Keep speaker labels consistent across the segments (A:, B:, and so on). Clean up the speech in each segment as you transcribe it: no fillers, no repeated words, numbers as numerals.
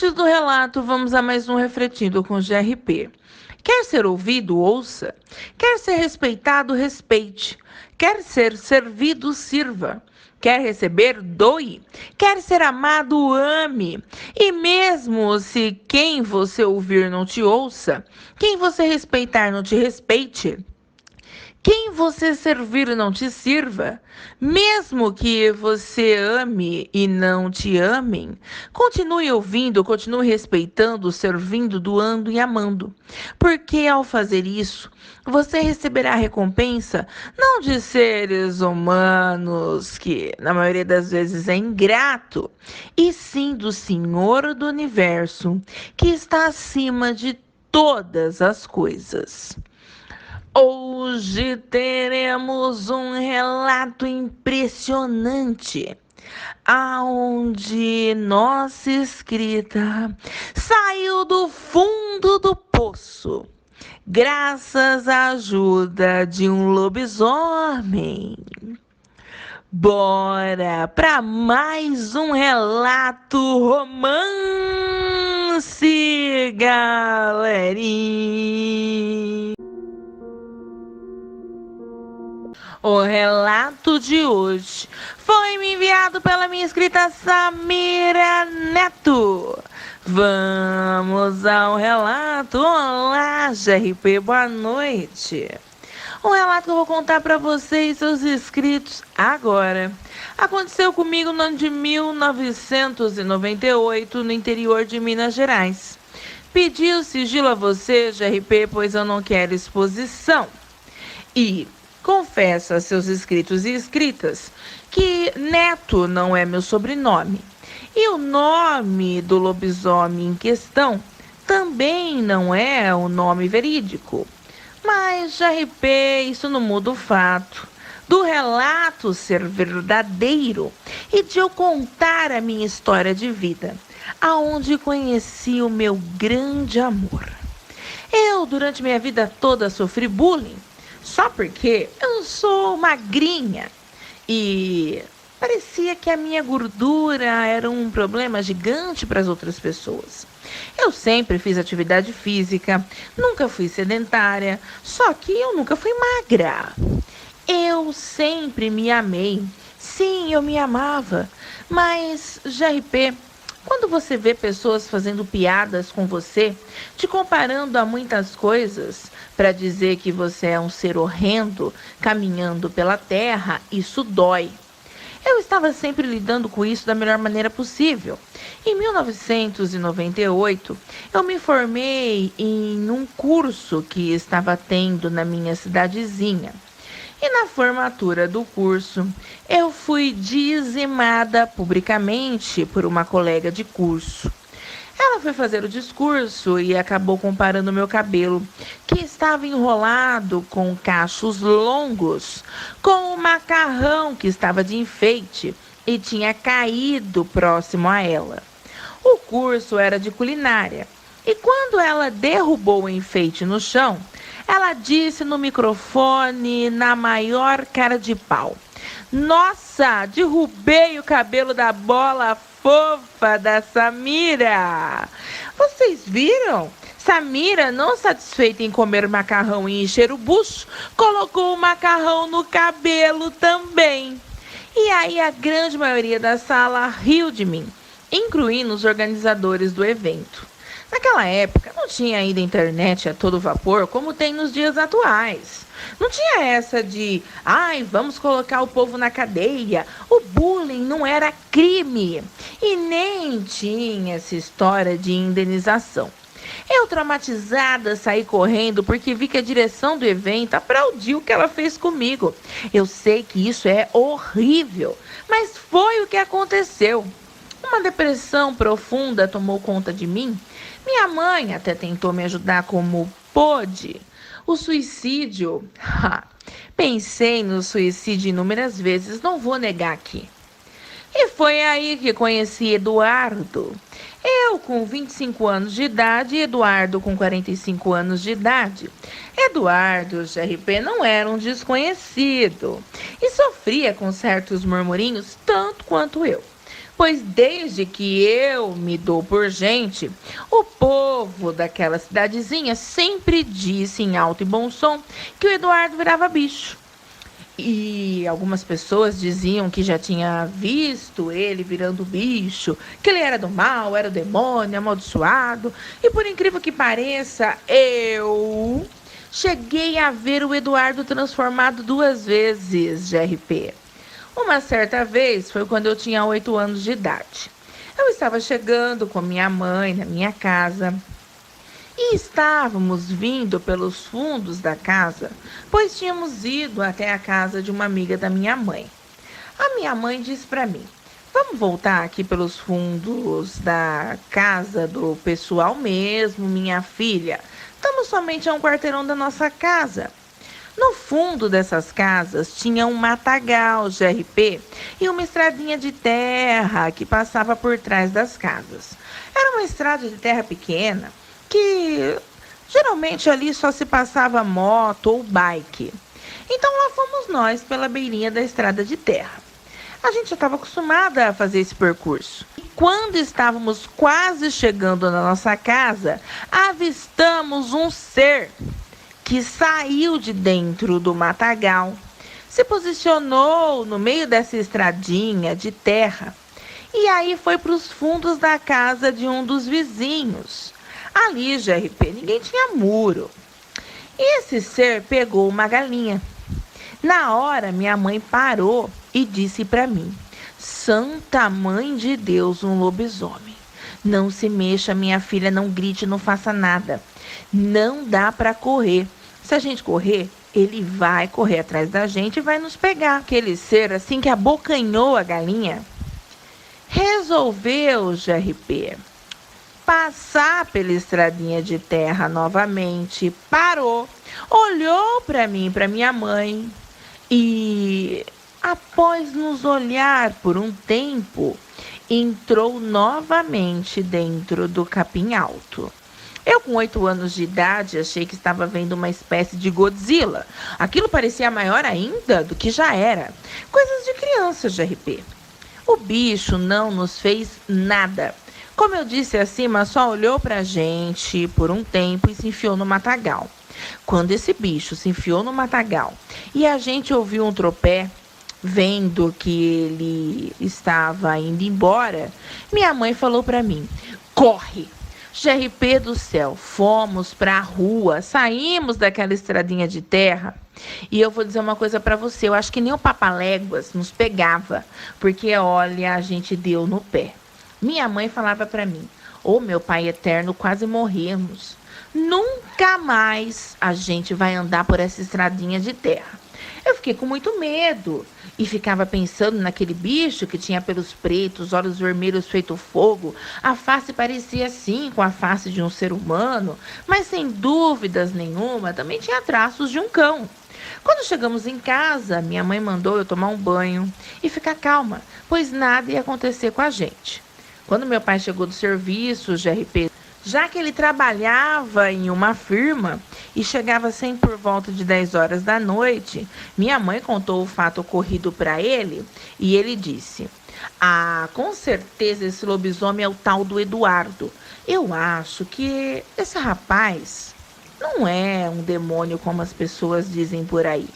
A: Antes do relato, vamos a mais um Refletindo com GRP. Quer ser ouvido, ouça. Quer ser respeitado, respeite. Quer ser servido, sirva. Quer receber, doe. Quer ser amado, ame. E mesmo se quem você ouvir não te ouça, quem você respeitar não te respeite, quem você servir não te sirva, mesmo que você ame e não te amem, continue ouvindo, continue respeitando, servindo, doando e amando. Porque ao fazer isso, você receberá a recompensa não de seres humanos, que na maioria das vezes é ingrato, e sim do Senhor do Universo, que está acima de todas as coisas. Hoje teremos um relato impressionante, aonde nossa escrita saiu do fundo do poço, graças à ajuda de um lobisomem. Bora para mais um relato romance, galerinha! O relato de hoje foi me enviado pela minha escrita Samira Neto. Vamos ao relato. Olá, GRP, boa noite. O relato que eu vou contar para vocês, seus inscritos, agora, aconteceu comigo no ano de 1998, no interior de Minas Gerais. Pedi o sigilo a você, GRP, pois eu não quero exposição. E confesso a seus inscritos e inscritas que Neto não é meu sobrenome. E o nome do lobisomem em questão também não é o nome verídico. Mas, GRP, isso não muda o fato do relato ser verdadeiro e de eu contar a minha história de vida, aonde conheci o meu grande amor. Eu, durante minha vida toda, sofri bullying, só porque eu sou magrinha e parecia que a minha gordura era um problema gigante para as outras pessoas. Eu sempre fiz atividade física, nunca fui sedentária, só que eu nunca fui magra. Eu sempre me amei. Sim, eu me amava. Mas, GRP, quando você vê pessoas fazendo piadas com você, te comparando a muitas coisas, para dizer que você é um ser horrendo caminhando pela terra, isso dói. Eu estava sempre lidando com isso da melhor maneira possível. Em 1998, eu me formei em um curso que estava tendo na minha cidadezinha. E na formatura do curso, eu fui dizimada publicamente por uma colega de curso. Ela foi fazer o discurso e acabou comparando meu cabelo, que estava enrolado com cachos longos, com o macarrão que estava de enfeite e tinha caído próximo a ela. O curso era de culinária e quando ela derrubou o enfeite no chão, ela disse no microfone na maior cara de pau: "Nossa, derrubei o cabelo da bola fofa da Samira." Vocês viram? Samira, não satisfeita em comer macarrão e encher o bucho, colocou o macarrão no cabelo também. E aí a grande maioria da sala riu de mim, incluindo os organizadores do evento. Naquela época não tinha ainda internet a todo vapor como tem nos dias atuais. Não tinha essa de, vamos colocar o povo na cadeia. O bullying não era crime. E nem tinha essa história de indenização. Eu, traumatizada, saí correndo porque vi que a direção do evento aplaudiu o que ela fez comigo. Eu sei que isso é horrível, mas foi o que aconteceu. Uma depressão profunda tomou conta de mim. Minha mãe até tentou me ajudar como pôde. O suicídio, pensei no suicídio inúmeras vezes, não vou negar aqui. E foi aí que conheci Eduardo. Eu com 25 anos de idade e Eduardo com 45 anos de idade. Eduardo, GRP, não era um desconhecido e sofria com certos murmurinhos tanto quanto eu. pois desde que eu me dou por gente, o povo daquela cidadezinha sempre disse em alto e bom som que o Eduardo virava bicho. E algumas pessoas diziam que já tinha visto ele virando bicho, que ele era do mal, era o demônio, amaldiçoado. E por incrível que pareça, eu cheguei a ver o Eduardo transformado 2 vezes, GRP. Uma certa vez foi quando eu tinha 8 anos de idade. Eu estava chegando com minha mãe na minha casa e estávamos vindo pelos fundos da casa, pois tínhamos ido até a casa de uma amiga da minha mãe. A minha mãe disse para mim: vamos voltar aqui pelos fundos da casa do pessoal mesmo, minha filha. Estamos somente a um quarteirão da nossa casa. No fundo dessas casas tinha um matagal GRP e uma estradinha de terra que passava por trás das casas. Era uma estrada de terra pequena que geralmente ali só se passava moto ou bike. Então lá fomos nós pela beirinha da estrada de terra. A gente já estava acostumada a fazer esse percurso. E quando estávamos quase chegando na nossa casa, avistamos um ser que saiu de dentro do matagal, se posicionou no meio dessa estradinha de terra e aí foi para os fundos da casa de um dos vizinhos. Ali, GRP, ninguém tinha muro. E esse ser pegou uma galinha. Na hora, minha mãe parou e disse para mim: Santa Mãe de Deus, um lobisomem. Não se mexa, minha filha, não grite, não faça nada. Não dá para correr. Se a gente correr, ele vai correr atrás da gente e vai nos pegar. Aquele ser, assim que abocanhou a galinha, resolveu, GRP, passar pela estradinha de terra novamente, parou, olhou para mim, para minha mãe e, após nos olhar por um tempo, entrou novamente dentro do capim alto. Eu, com 8 anos de idade, achei que estava vendo uma espécie de Godzilla. Aquilo parecia maior ainda do que já era. Coisas de criança, GRP. O bicho não nos fez nada. Como eu disse acima, só olhou pra gente por um tempo e se enfiou no matagal. Quando esse bicho se enfiou no matagal e a gente ouviu um tropé, vendo que ele estava indo embora, minha mãe falou pra mim: corre! GRP do céu, fomos pra rua, saímos daquela estradinha de terra. E eu vou dizer uma coisa pra você, eu acho que nem o Papaléguas nos pegava, porque olha, a gente deu no pé. Minha mãe falava pra mim: ô meu pai eterno, quase morremos. Nunca mais a gente vai andar por essa estradinha de terra. Eu fiquei com muito medo e ficava pensando naquele bicho que tinha pelos pretos, olhos vermelhos feito fogo. A face parecia assim com a face de um ser humano, mas sem dúvidas nenhuma também tinha traços de um cão. Quando chegamos em casa, minha mãe mandou eu tomar um banho e ficar calma, pois nada ia acontecer com a gente. Quando meu pai chegou do serviço, GRP, já que ele trabalhava em uma firma e chegava sempre por volta de 10 horas da noite, minha mãe contou o fato ocorrido para ele e ele disse: ah, com certeza esse lobisomem é o tal do Eduardo. Eu acho que esse rapaz não é um demônio como as pessoas dizem por aí.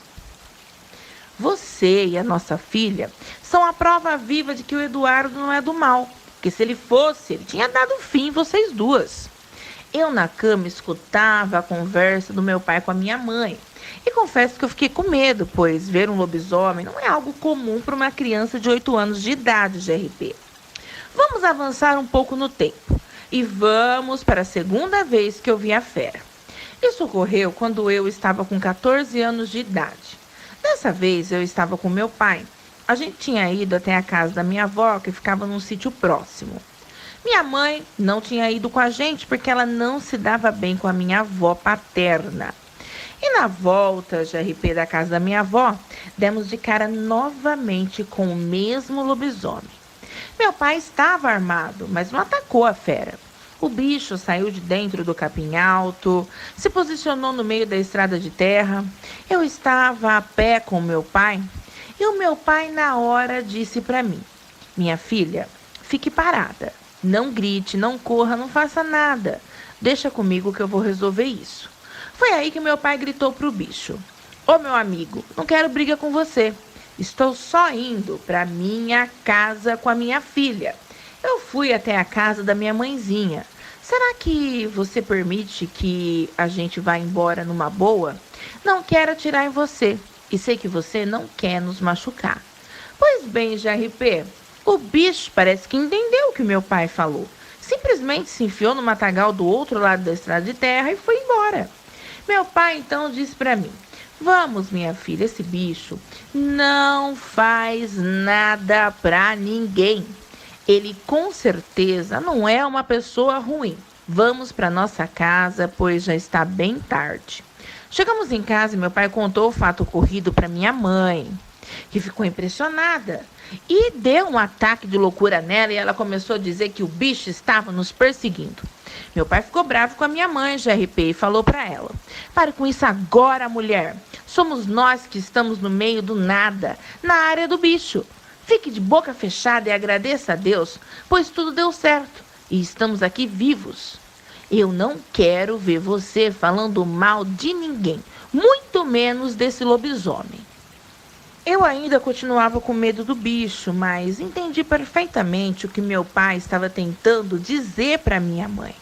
A: Você e a nossa filha são a prova viva de que o Eduardo não é do mal. Porque se ele fosse, ele tinha dado fim em vocês duas. Eu na cama escutava a conversa do meu pai com a minha mãe. E confesso que eu fiquei com medo, pois ver um lobisomem não é algo comum para uma criança de 8 anos de idade, GRP. Vamos avançar um pouco no tempo. E vamos para a segunda vez que eu vi a fera. Isso ocorreu quando eu estava com 14 anos de idade. Dessa vez eu estava com meu pai. A gente tinha ido até a casa da minha avó, que ficava num sítio próximo. Minha mãe não tinha ido com a gente porque ela não se dava bem com a minha avó paterna. E na volta, GRP, da casa da minha avó, demos de cara novamente com o mesmo lobisomem. Meu pai estava armado, mas não atacou a fera. O bicho saiu de dentro do capim alto, se posicionou no meio da estrada de terra. Eu estava a pé com meu pai. E o meu pai, na hora, disse para mim: minha filha, fique parada. Não grite, não corra, não faça nada. Deixa comigo que eu vou resolver isso. Foi aí que meu pai gritou pro bicho: Ô meu amigo, não quero briga com você. Estou só indo para minha casa com a minha filha. Eu fui até a casa da minha mãezinha. Será que você permite que a gente vá embora numa boa? Não quero atirar em você e sei que você não quer nos machucar. Pois bem, GRP, o bicho parece que entendeu o que meu pai falou. Simplesmente se enfiou no matagal do outro lado da estrada de terra e foi embora. Meu pai então disse para mim: Vamos, minha filha, esse bicho não faz nada para ninguém. Ele com certeza não é uma pessoa ruim. Vamos para nossa casa, pois já está bem tarde. Chegamos em casa e meu pai contou o fato ocorrido para minha mãe, que ficou impressionada e deu um ataque de loucura nela e ela começou a dizer que o bicho estava nos perseguindo. Meu pai ficou bravo com a minha mãe, GRP, e falou para ela: Pare com isso agora, mulher. Somos nós que estamos no meio do nada, na área do bicho. Fique de boca fechada e agradeça a Deus, pois tudo deu certo e estamos aqui vivos. Eu não quero ver você falando mal de ninguém, muito menos desse lobisomem. Eu ainda continuava com medo do bicho, mas entendi perfeitamente o que meu pai estava tentando dizer para minha mãe.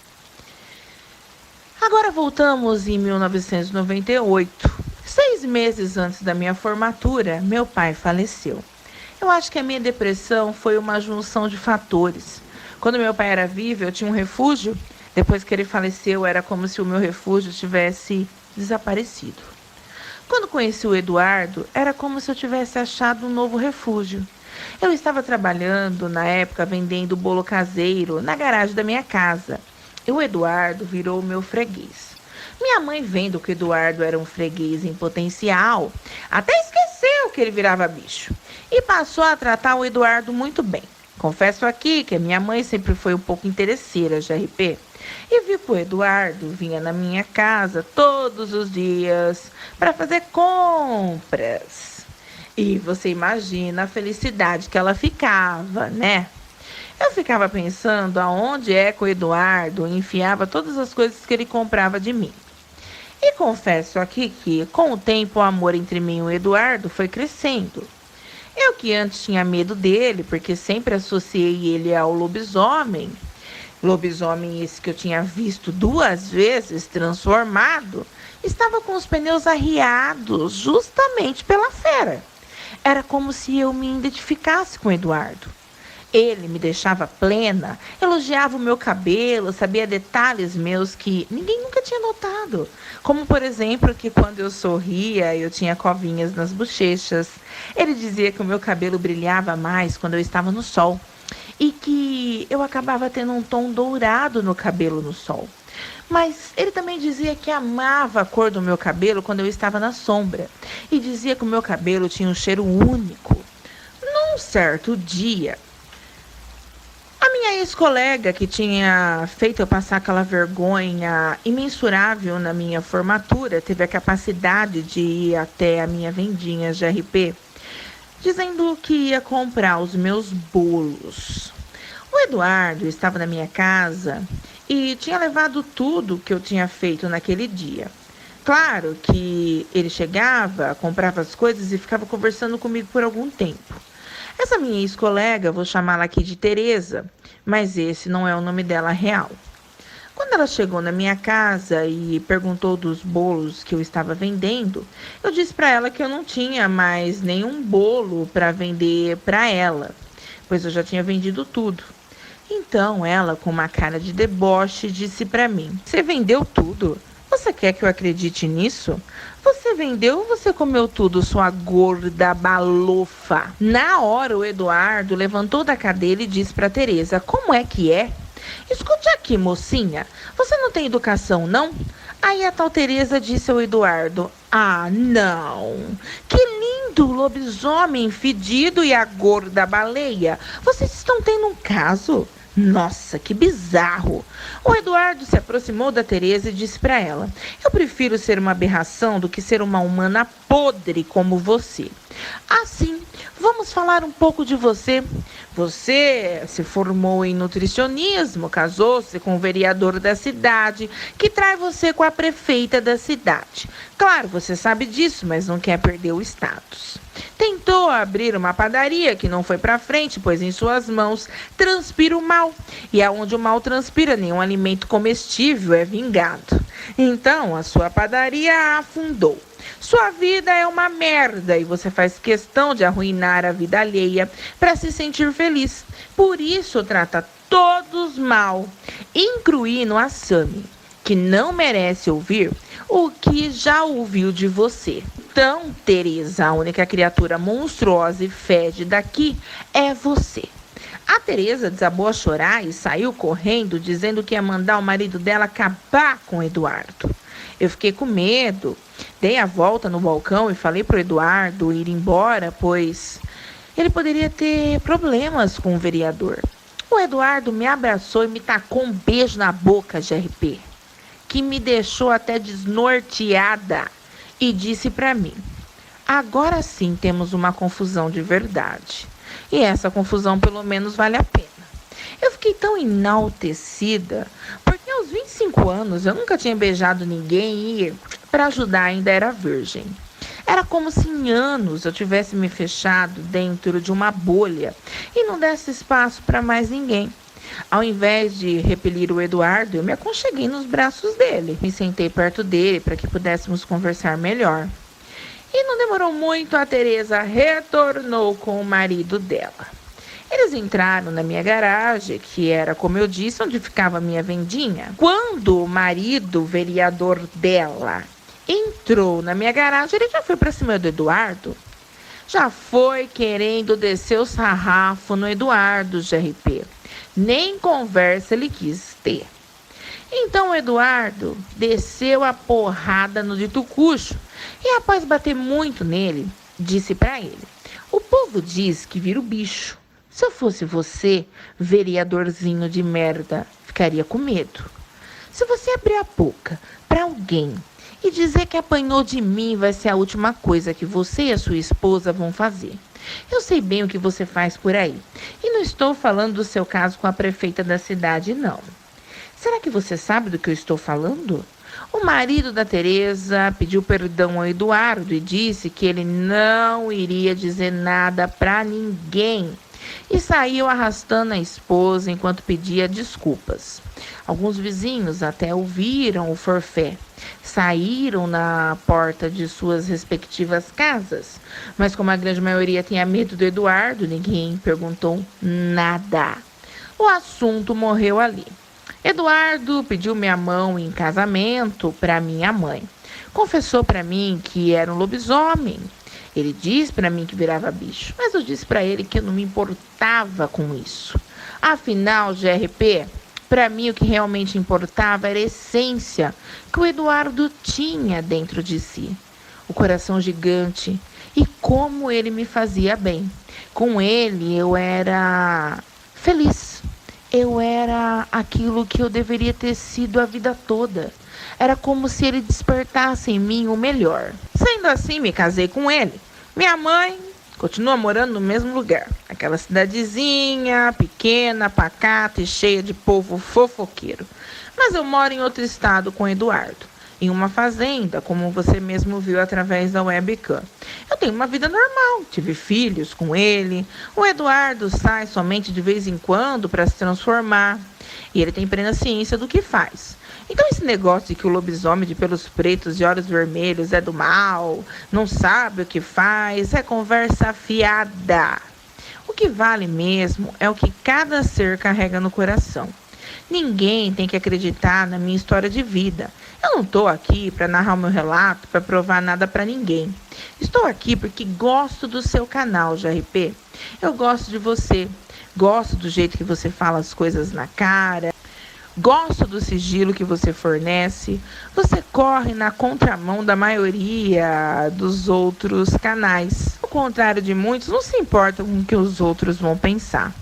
A: Agora voltamos em 1998. 6 meses antes da minha formatura, meu pai faleceu. Eu acho que a minha depressão foi uma junção de fatores. Quando meu pai era vivo, eu tinha um refúgio. Depois que ele faleceu, era como se o meu refúgio tivesse desaparecido. Quando conheci o Eduardo, era como se eu tivesse achado um novo refúgio. Eu estava trabalhando, na época, vendendo bolo caseiro na garagem da minha casa. E o Eduardo virou o meu freguês. Minha mãe, vendo que o Eduardo era um freguês em potencial, até esqueceu que ele virava bicho e passou a tratar o Eduardo muito bem. Confesso aqui que a minha mãe sempre foi um pouco interesseira, GRP, e viu que o Eduardo vinha na minha casa todos os dias para fazer compras. E você imagina a felicidade que ela ficava, né? Eu ficava pensando aonde é que o Eduardo enfiava todas as coisas que ele comprava de mim. E confesso aqui que, com o tempo, o amor entre mim e o Eduardo foi crescendo. Eu que antes tinha medo dele, porque sempre associei ele ao lobisomem esse que eu tinha visto 2 vezes transformado, estava com os pneus arriados justamente pela fera. Era como se eu me identificasse com o Eduardo. Ele me deixava plena, elogiava o meu cabelo, sabia detalhes meus que ninguém nunca tinha notado. Como, por exemplo, que quando eu sorria, eu tinha covinhas nas bochechas. Ele dizia que o meu cabelo brilhava mais quando eu estava no sol e que eu acabava tendo um tom dourado no cabelo no sol. Mas ele também dizia que amava a cor do meu cabelo quando eu estava na sombra e dizia que o meu cabelo tinha um cheiro único. Num certo dia, a minha ex-colega, que tinha feito eu passar aquela vergonha imensurável na minha formatura, teve a capacidade de ir até a minha vendinha GRP, dizendo que ia comprar os meus bolos. O Eduardo estava na minha casa e tinha levado tudo que eu tinha feito naquele dia. Claro que ele chegava, comprava as coisas e ficava conversando comigo por algum tempo. Essa minha ex-colega, vou chamá-la aqui de Tereza, mas esse não é o nome dela real. Quando ela chegou na minha casa e perguntou dos bolos que eu estava vendendo, eu disse para ela que eu não tinha mais nenhum bolo para vender para ela, pois eu já tinha vendido tudo. Então ela, com uma cara de deboche, disse para mim: Você vendeu tudo? Você quer que eu acredite nisso? Você vendeu ou você comeu tudo, sua gorda balofa? Na hora, o Eduardo levantou da cadeira e disse para Tereza: Como é que é? Escute aqui, mocinha. Você não tem educação, não? Aí a tal Tereza disse ao Eduardo: Ah, não. Que lindo, o lobisomem fedido e a gorda baleia. Vocês estão tendo um caso? Nossa, que bizarro! O Eduardo se aproximou da Tereza e disse para ela: Eu prefiro ser uma aberração do que ser uma humana podre como você. Assim, Vamos falar um pouco de você. Você se formou em nutricionismo, casou-se com o vereador da cidade, que trai você com a prefeita da cidade. Claro, você sabe disso, mas não quer perder o status. Tentou abrir uma padaria que não foi para frente, pois em suas mãos transpira o mal. E aonde o mal transpira, nenhum alimento comestível é vingado. Então, a sua padaria afundou. Sua vida é uma merda e você faz questão de arruinar a vida alheia para se sentir feliz. Por isso trata todos mal, incluindo a Sami, que não merece ouvir o que já ouviu de você. Então, Teresa, a única criatura monstruosa e fede daqui é você. A Teresa desabou a chorar e saiu correndo, dizendo que ia mandar o marido dela acabar com o Eduardo. Eu fiquei com medo, dei a volta no balcão e falei para o Eduardo ir embora, pois ele poderia ter problemas com o vereador. O Eduardo me abraçou e me tacou um beijo na boca, GRP, que me deixou até desnorteada, e disse para mim: agora sim temos uma confusão de verdade. E essa confusão pelo menos vale a pena. Eu fiquei tão enaltecida, porque aos 25 anos eu nunca tinha beijado ninguém e, para ajudar, ainda era virgem. Era como se em anos eu tivesse me fechado dentro de uma bolha e não desse espaço para mais ninguém. Ao invés de repelir o Eduardo, eu me aconcheguei nos braços dele. Me sentei perto dele para que pudéssemos conversar melhor. E não demorou muito, a Teresa retornou com o marido dela. Eles entraram na minha garagem, que era, como eu disse, onde ficava a minha vendinha. Quando o marido, vereador dela, entrou na minha garagem, ele já foi para cima do Eduardo. Já foi querendo descer o sarrafo no Eduardo, GRP. Nem conversa ele quis ter. Então o Eduardo desceu a porrada no dito cucho e, após bater muito nele, disse para ele: o povo diz que vira o bicho. Se eu fosse você, vereadorzinho de merda, ficaria com medo. Se você abrir a boca para alguém e dizer que apanhou de mim, vai ser a última coisa que você e a sua esposa vão fazer. Eu sei bem o que você faz por aí. E não estou falando do seu caso com a prefeita da cidade, não. Será que você sabe do que eu estou falando? O marido da Teresa pediu perdão ao Eduardo e disse que ele não iria dizer nada para ninguém. E saiu arrastando a esposa enquanto pedia desculpas. Alguns vizinhos até ouviram o forfé. Saíram na porta de suas respectivas casas. Mas como a grande maioria tinha medo do Eduardo, ninguém perguntou nada. O assunto morreu ali. Eduardo pediu minha mão em casamento para minha mãe. Confessou para mim que era um lobisomem. Ele disse para mim que virava bicho, mas eu disse para ele que eu não me importava com isso. Afinal, GRP, para mim o que realmente importava era a essência que o Eduardo tinha dentro de si. O coração gigante e como ele me fazia bem. Com ele eu era feliz. Eu era aquilo que eu deveria ter sido a vida toda. Era como se ele despertasse em mim o melhor. Sendo assim, me casei com ele. Minha mãe continua morando no mesmo lugar. Aquela cidadezinha pequena, pacata e cheia de povo fofoqueiro. Mas eu moro em outro estado com o Eduardo. Em uma fazenda, como você mesmo viu através da webcam. Eu tenho uma vida normal, tive filhos com ele. O Eduardo sai somente de vez em quando para se transformar. E ele tem plena ciência do que faz. Então esse negócio de que o lobisomem de pelos pretos e olhos vermelhos é do mal, não sabe o que faz, é conversa fiada. O que vale mesmo é o que cada ser carrega no coração. Ninguém tem que acreditar na minha história de vida. Eu não estou aqui para narrar o meu relato, para provar nada para ninguém. Estou aqui porque gosto do seu canal, GRP. Eu gosto de você. Gosto do jeito que você fala as coisas na cara. Gosto do sigilo que você fornece. Você corre na contramão da maioria dos outros canais. Ao contrário de muitos, não se importa com o que os outros vão pensar.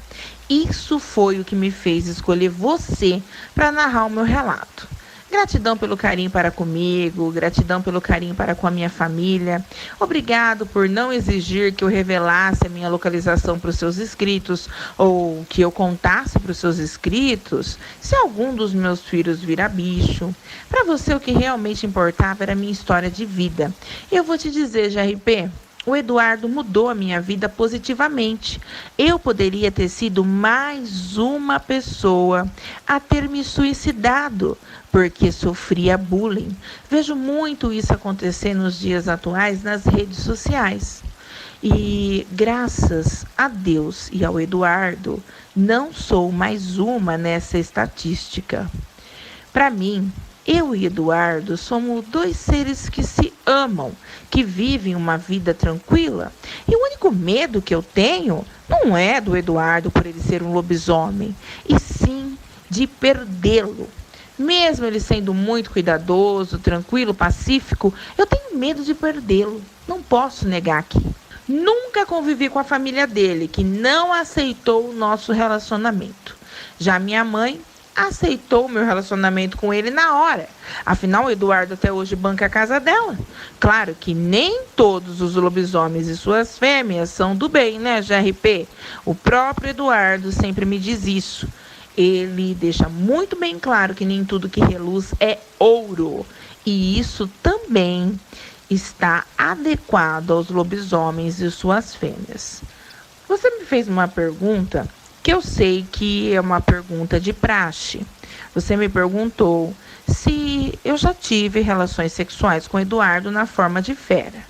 A: Isso foi o que me fez escolher você para narrar o meu relato. Gratidão pelo carinho para comigo, gratidão pelo carinho para com a minha família. Obrigado por não exigir que eu revelasse a minha localização para os seus inscritos ou que eu contasse para os seus inscritos se algum dos meus filhos vira bicho. Para você, o que realmente importava era a minha história de vida. Eu vou te dizer, GRP. O Eduardo mudou a minha vida positivamente. Eu poderia ter sido mais uma pessoa a ter me suicidado, porque sofria bullying. Vejo muito isso acontecer nos dias atuais nas redes sociais. E graças a Deus e ao Eduardo, não sou mais uma nessa estatística. Para mim, eu e Eduardo somos dois seres que se amam, que vivem uma vida tranquila. E o único medo que eu tenho não é do Eduardo por ele ser um lobisomem, e sim de perdê-lo. Mesmo ele sendo muito cuidadoso, tranquilo, pacífico, eu tenho medo de perdê-lo. Não posso negar aqui. Nunca convivi com a família dele, que não aceitou o nosso relacionamento. Já minha mãe aceitou o meu relacionamento com ele na hora. Afinal, o Eduardo até hoje banca a casa dela. Claro que nem todos os lobisomens e suas fêmeas são do bem, né, GRP? O próprio Eduardo sempre me diz isso. Ele deixa muito bem claro que nem tudo que reluz é ouro. E isso também está adequado aos lobisomens e suas fêmeas. Você me fez uma pergunta que eu sei que é uma pergunta de praxe. Você me perguntou se eu já tive relações sexuais com Eduardo na forma de fera.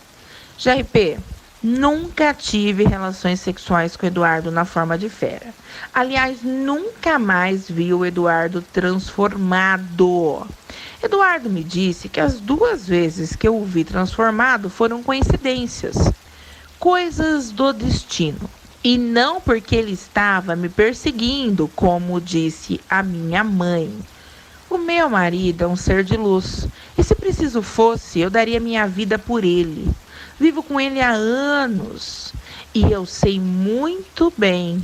A: GRP, nunca tive relações sexuais com Eduardo na forma de fera. Aliás, nunca mais vi o Eduardo transformado. Eduardo me disse que as 2 vezes que eu o vi transformado foram coincidências, coisas do destino. E não porque ele estava me perseguindo, como disse a minha mãe. O meu marido é um ser de luz, e se preciso fosse, eu daria minha vida por ele. Vivo com ele há anos, e eu sei muito bem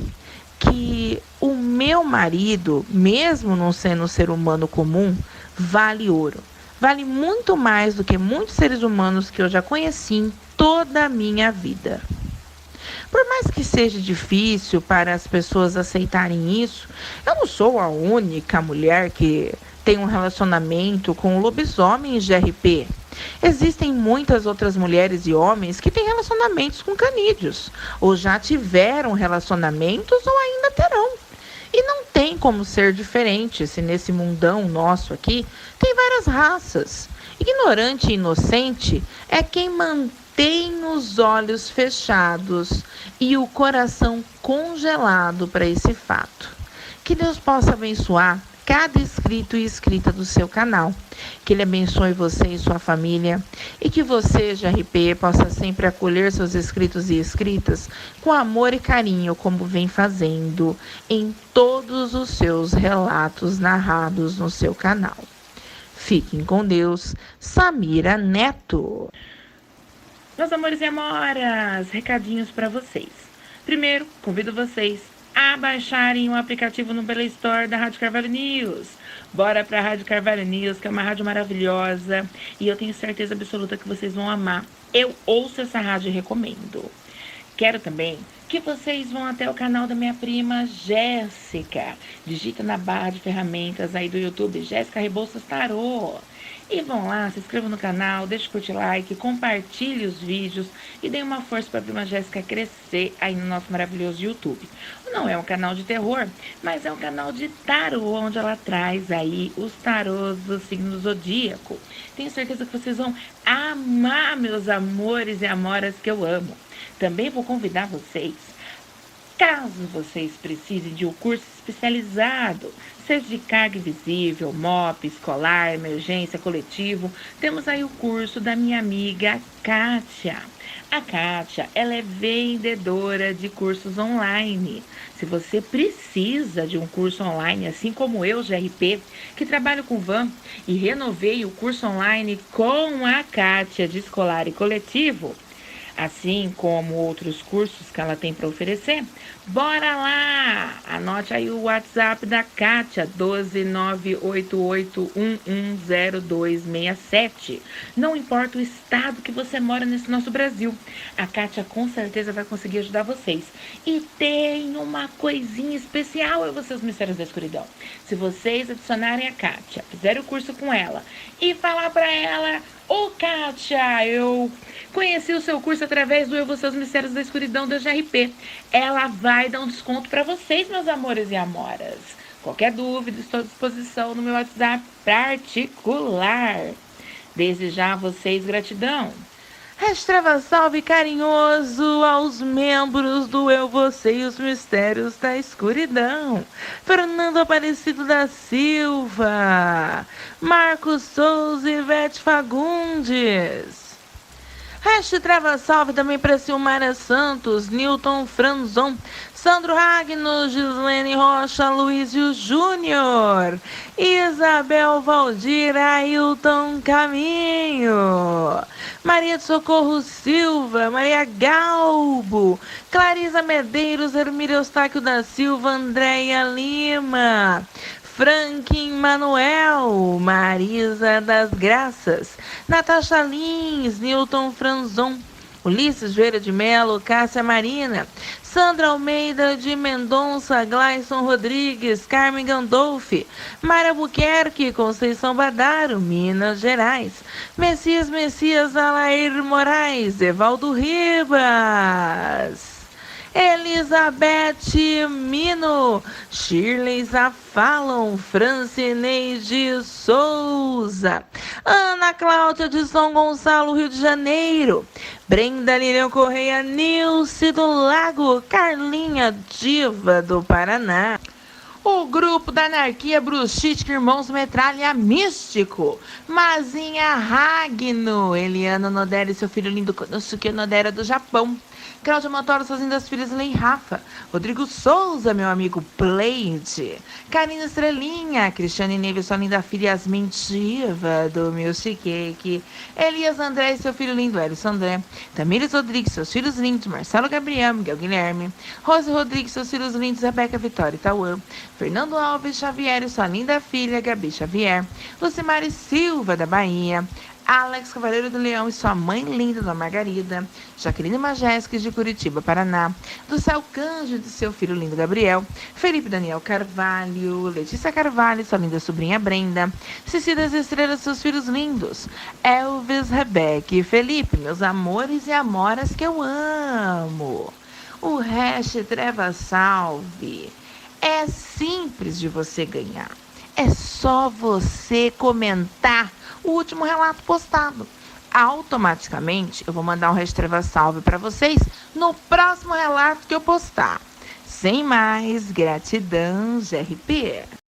A: que o meu marido, mesmo não sendo um ser humano comum, vale ouro. Vale muito mais do que muitos seres humanos que eu já conheci em toda a minha vida. Por mais que seja difícil para as pessoas aceitarem isso, eu não sou a única mulher que tem um relacionamento com lobisomens, GRP. Existem muitas outras mulheres e homens que têm relacionamentos com canídeos, ou já tiveram relacionamentos ou ainda terão. E não tem como ser diferente se nesse mundão nosso aqui tem várias raças. Ignorante e inocente é quem mantém os olhos fechados e o coração congelado para esse fato. Que Deus possa abençoar cada inscrito e inscrita do seu canal. Que Ele abençoe você e sua família. E que você, GRP, possa sempre acolher seus inscritos e inscritas com amor e carinho, como vem fazendo em todos os seus relatos narrados no seu canal. Fiquem com Deus. Samira Neto. Meus amores e amoras, recadinhos para vocês. Primeiro, convido vocês a baixarem o aplicativo no Play Store da Rádio Carvalho News. Bora para a Rádio Carvalho News, que é uma rádio maravilhosa e eu tenho certeza absoluta que vocês vão amar. Eu ouço essa rádio e recomendo. Quero também que vocês vão até o canal da minha prima Jéssica. Digita na barra de ferramentas aí do YouTube, Jéssica Rebouças Tarô. E vão lá, se inscrevam no canal, deixe o curtir like, compartilhe os vídeos e dê uma força para a prima Jéssica crescer aí no nosso maravilhoso YouTube. Não é um canal de terror, mas é um canal de tarô, onde ela traz aí os tarôs do signo zodíaco. Tenho certeza que vocês vão amar, meus amores e amoras que eu amo. Também vou convidar vocês, caso vocês precisem de um curso especializado, seja de carga invisível, MOP, escolar, emergência, coletivo, temos aí o curso da minha amiga Kátia. A Kátia, ela é vendedora de cursos online. Se você precisa de um curso online, assim como eu, GRP, que trabalho com van e renovei o curso online com a Kátia de escolar e coletivo, assim como outros cursos que ela tem para oferecer. Bora lá! Anote aí o WhatsApp da Kátia, 12988110267. Não importa o estado que você mora nesse nosso Brasil, a Kátia com certeza vai conseguir ajudar vocês. E tem uma coisinha especial a vocês, Mistérios da Escuridão. Se vocês adicionarem a Kátia, fizerem o curso com ela e falar para ela: ô Kátia, eu conheci o seu curso através do Eu Vou Ser os Mistérios da Escuridão da GRP. Ela vai dar um desconto para vocês, meus amores e amoras. Qualquer dúvida, estou à disposição no meu WhatsApp particular. Desde já, a vocês, gratidão. Restrava salve carinhoso aos membros do Eu, Você e os Mistérios da Escuridão. Fernando Aparecido da Silva, Marcos Souza e Ivete Fagundes. Trava salve também para Silmara Santos, Newton Franzon, Sandro Ragno, Gislene Rocha, Luísio Júnior, Isabel Valdir, Ailton Caminho, Maria de Socorro Silva, Maria Galbo, Clarisa Medeiros, Hermília Eustáquio da Silva, Andréia Lima, Franklin Manuel, Marisa das Graças, Natasha Lins, Newton Franzon, Ulisses Vieira de Melo, Cássia Marina, Sandra Almeida de Mendonça, Gleison Rodrigues, Carmen Gandolfi, Mara Buquerque, Conceição Badaro, Minas Gerais, Messias, Alair Moraes, Evaldo Ribas, Elizabeth Mino, Shirley Zafalon, Francineide Souza, Ana Cláudia de São Gonçalo, Rio de Janeiro, Brenda Lilian Correia, Nilce do Lago, Carlinha Diva do Paraná. O grupo da anarquia Bruxítica, Irmãos Metralha Místico, Mazinha Ragno, Eliana Nodera e seu filho lindo Konosuke Nodera do Japão, Cláudia Montoro, suas lindas filhas Lei Rafa, Rodrigo Souza, meu amigo Pleide, Karina Estrelinha, Cristiane Neves, sua linda filha Yasmin Diva do Milkshake Cake, Elias André e seu filho lindo Elison André, Tamires Rodrigues, seus filhos lindos Marcelo Gabriel, Miguel Guilherme, Rose Rodrigues, seus filhos lindos Rebeca Vitória e Tauã, Fernando Alves Xavier e sua linda filha Gabi Xavier, Lucimari Silva da Bahia, Alex Cavaleiro do Leão e sua mãe linda, Dona Margarida, Jaqueline Majesques de Curitiba, Paraná, do Céu Cândido de seu filho lindo Gabriel, Felipe Daniel Carvalho, Letícia Carvalho e sua linda sobrinha Brenda, Cecília das Estrelas, seus filhos lindos, Elvis, Rebeca e Felipe, meus amores e amoras que eu amo. O Treva Salve é simples de você ganhar. É só você comentar o último relato postado. Automaticamente, eu vou mandar um Treva Salve para vocês no próximo relato que eu postar. Sem mais, gratidão, GRP.